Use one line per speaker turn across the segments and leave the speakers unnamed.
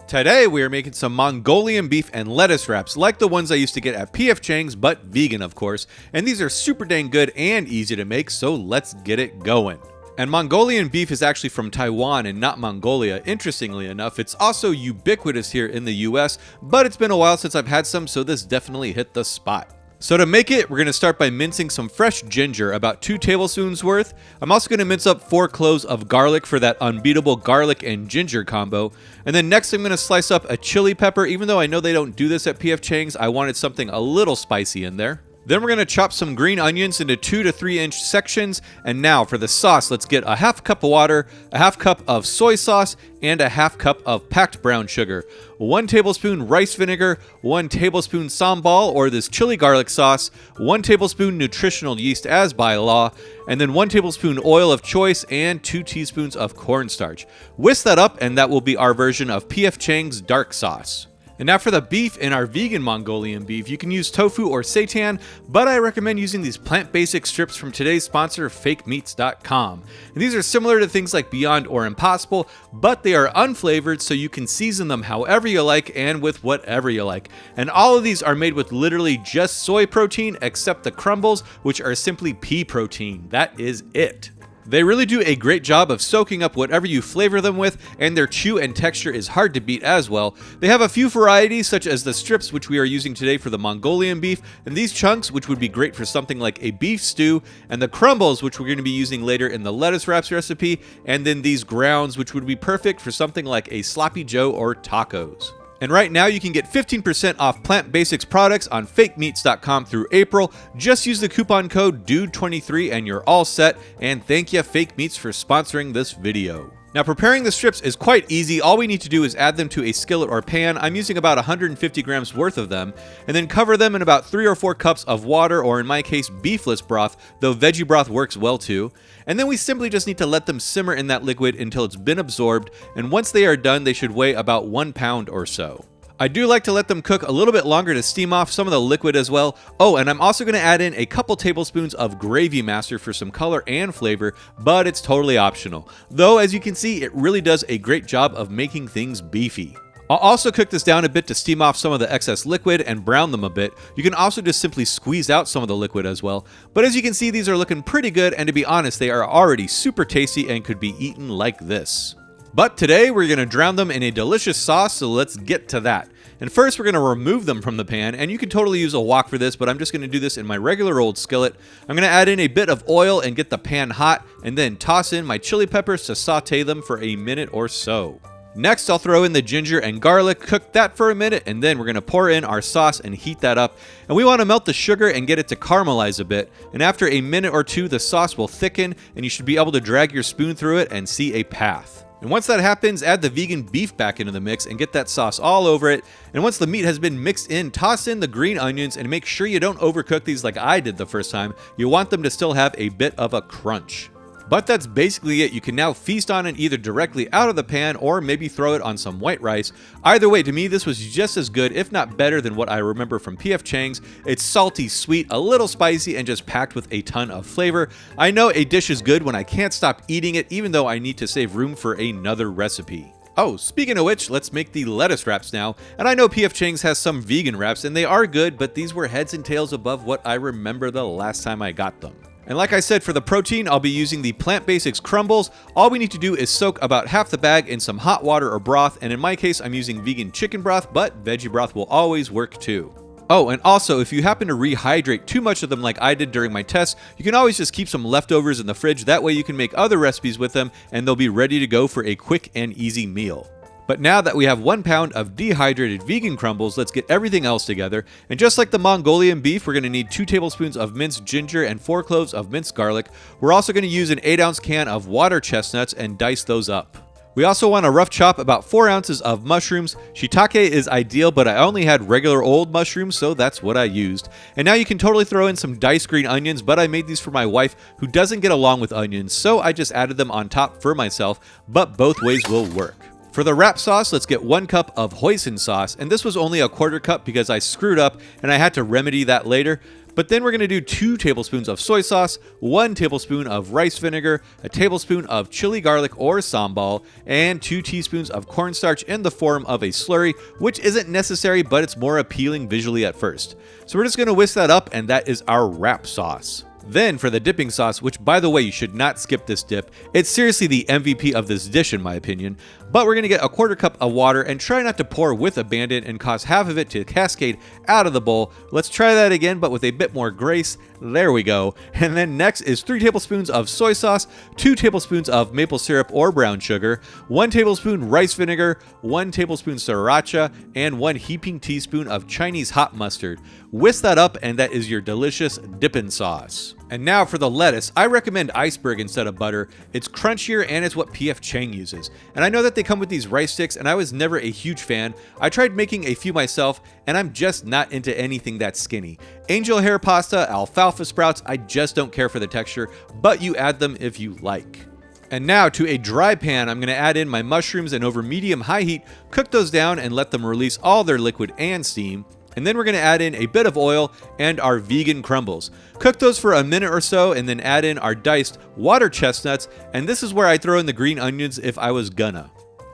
Today we are making some Mongolian beef and lettuce wraps like the ones I used to get at PF Chang's, but vegan of course, and these are super dang good and easy to make, so let's get it going. And Mongolian beef is actually from Taiwan and not Mongolia. Interestingly enough, it's also ubiquitous here in the US, but it's been a while since I've had some, so this definitely hit the spot. So to make it, we're going to start by mincing some fresh ginger, about 2 tablespoons worth. I'm also going to mince up 4 cloves of garlic for that unbeatable garlic and ginger combo. And then next I'm going to slice up a chili pepper. Even though I know they don't do this at PF Chang's, I wanted something a little spicy in there. Then we're going to chop some green onions into 2 to 3 inch sections. And now for the sauce, let's get a half cup of water, a half cup of soy sauce, and a half cup of packed brown sugar, 1 tablespoon rice vinegar, 1 tablespoon sambal or this chili garlic sauce, 1 tablespoon nutritional yeast as by law, and then 1 tablespoon oil of choice and 2 teaspoons of cornstarch. Whisk that up and that will be our version of PF Chang's dark sauce. And now for the beef in our vegan Mongolian beef, you can use tofu or seitan, but I recommend using these plant-basic strips from today's sponsor, fakemeats.com. And these are similar to things like Beyond or Impossible, but they are unflavored, so you can season them however you like and with whatever you like. And all of these are made with literally just soy protein, except the crumbles, which are simply pea protein. That is it. They really do a great job of soaking up whatever you flavor them with, and their chew and texture is hard to beat as well. They have a few varieties, such as the strips, which we are using today for the Mongolian beef, and these chunks, which would be great for something like a beef stew, and the crumbles, which we're going to be using later in the lettuce wraps recipe, and then these grounds, which would be perfect for something like a sloppy joe or tacos. And right now you can get 15% off Plant Basics products on fakemeats.com through April. Just use the coupon code DUDE23 and you're all set. And thank you Fake Meats for sponsoring this video. Now preparing the strips is quite easy. All we need to do is add them to a skillet or pan. I'm using about 150 grams worth of them, and then cover them in about 3 or 4 cups of water, or in my case beefless broth, though veggie broth works well too. And then we simply just need to let them simmer in that liquid until it's been absorbed, and once they are done they should weigh about 1 pound or so. I do like to let them cook a little bit longer to steam off some of the liquid as well. Oh, and I'm also going to add in a couple tablespoons of Gravy Master for some color and flavor, but it's totally optional. Though, as you can see, it really does a great job of making things beefy. I'll also cook this down a bit to steam off some of the excess liquid and brown them a bit. You can also just simply squeeze out some of the liquid as well. But as you can see, these are looking pretty good, and to be honest, they are already super tasty and could be eaten like this. But today we're going to drown them in a delicious sauce, so let's get to that. And first we're going to remove them from the pan, and you can totally use a wok for this, but I'm just going to do this in my regular old skillet. I'm going to add in a bit of oil and get the pan hot, and then toss in my chili peppers to saute them for a minute or so. Next, I'll throw in the ginger and garlic, cook that for a minute, and then we're going to pour in our sauce and heat that up. And we want to melt the sugar and get it to caramelize a bit. And after a minute or two, the sauce will thicken, and you should be able to drag your spoon through it and see a path. And once that happens, add the vegan beef back into the mix and get that sauce all over it. And once the meat has been mixed in, toss in the green onions and make sure you don't overcook these like I did the first time. You want them to still have a bit of a crunch. But that's basically it. You can now feast on it either directly out of the pan or maybe throw it on some white rice. Either way, to me, this was just as good, if not better, than what I remember from PF Chang's. It's salty, sweet, a little spicy, and just packed with a ton of flavor. I know a dish is good when I can't stop eating it, even though I need to save room for another recipe. Oh, speaking of which, let's make the lettuce wraps now. And I know PF Chang's has some vegan wraps, and they are good, but these were heads and tails above what I remember the last time I got them. And like I said, for the protein, I'll be using the Plant Basics crumbles. All we need to do is soak about half the bag in some hot water or broth, and in my case, I'm using vegan chicken broth, but veggie broth will always work too. Oh, and also, if you happen to rehydrate too much of them like I did during my test, you can always just keep some leftovers in the fridge. That way you can make other recipes with them, and they'll be ready to go for a quick and easy meal. But now that we have 1 pound of dehydrated vegan crumbles, let's get everything else together. And just like the Mongolian beef, we're going to need 2 tablespoons of minced ginger and 4 cloves of minced garlic. We're also going to use an 8-ounce can of water chestnuts and dice those up. We also want to rough chop about 4 ounces of mushrooms. Shiitake is ideal, but I only had regular old mushrooms, so that's what I used. And now you can totally throw in some diced green onions, but I made these for my wife, who doesn't get along with onions, so I just added them on top for myself, but both ways will work. For the wrap sauce, let's get 1 cup of hoisin sauce, and this was only a 1/4 cup because I screwed up and I had to remedy that later. But then we're going to do 2 tablespoons of soy sauce, 1 tablespoon of rice vinegar, a tablespoon of chili garlic or sambal, and 2 teaspoons of cornstarch in the form of a slurry, which isn't necessary, but it's more appealing visually at first. So we're just going to whisk that up, and that is our wrap sauce. Then for the dipping sauce, which by the way, you should not skip this dip. It's seriously the MVP of this dish in my opinion. But we're going to get a 1/4 cup of water and try not to pour with abandon and cause half of it to cascade out of the bowl. Let's try that again, but with a bit more grace. There we go. And then next is 3 tablespoons of soy sauce, 2 tablespoons of maple syrup or brown sugar, 1 tablespoon rice vinegar, 1 tablespoon sriracha, and 1 heaping teaspoon of Chinese hot mustard. Whisk that up and that is your delicious dipping sauce. And now for the lettuce, I recommend iceberg instead of butter. It's crunchier and it's what P.F. Chang uses. And I know that they come with these rice sticks and I was never a huge fan. I tried making a few myself and I'm just not into anything that skinny. Angel hair pasta, alfalfa sprouts, I just don't care for the texture, but you add them if you like. And now to a dry pan, I'm going to add in my mushrooms and over medium-high heat, cook those down and let them release all their liquid and steam. And then we're going to add in a bit of oil and our vegan crumbles. Cook those for a minute or so and then add in our diced water chestnuts, and this is where I throw in the green onions if I was gonna.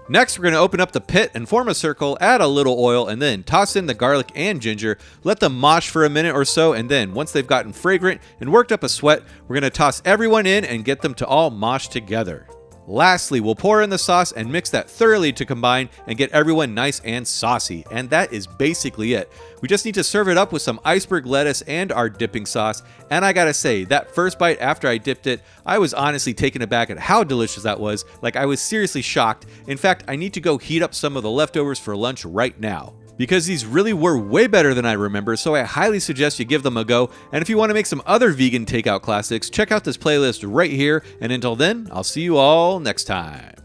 Next, we're going to open up the pit and form a circle, add a little oil, and then toss in the garlic and ginger, let them mosh for a minute or so, and then once they've gotten fragrant and worked up a sweat, we're going to toss everyone in and get them to all mosh together. Lastly, we'll pour in the sauce and mix that thoroughly to combine and get everyone nice and saucy. And that is basically it. We just need to serve it up with some iceberg lettuce and our dipping sauce. And I gotta say, that first bite after I dipped it, I was honestly taken aback at how delicious that was. Like, I was seriously shocked. In fact, I need to go heat up some of the leftovers for lunch right now, because these really were way better than I remember, so I highly suggest you give them a go. And if you want to make some other vegan takeout classics, check out this playlist right here. And until then, I'll see you all next time.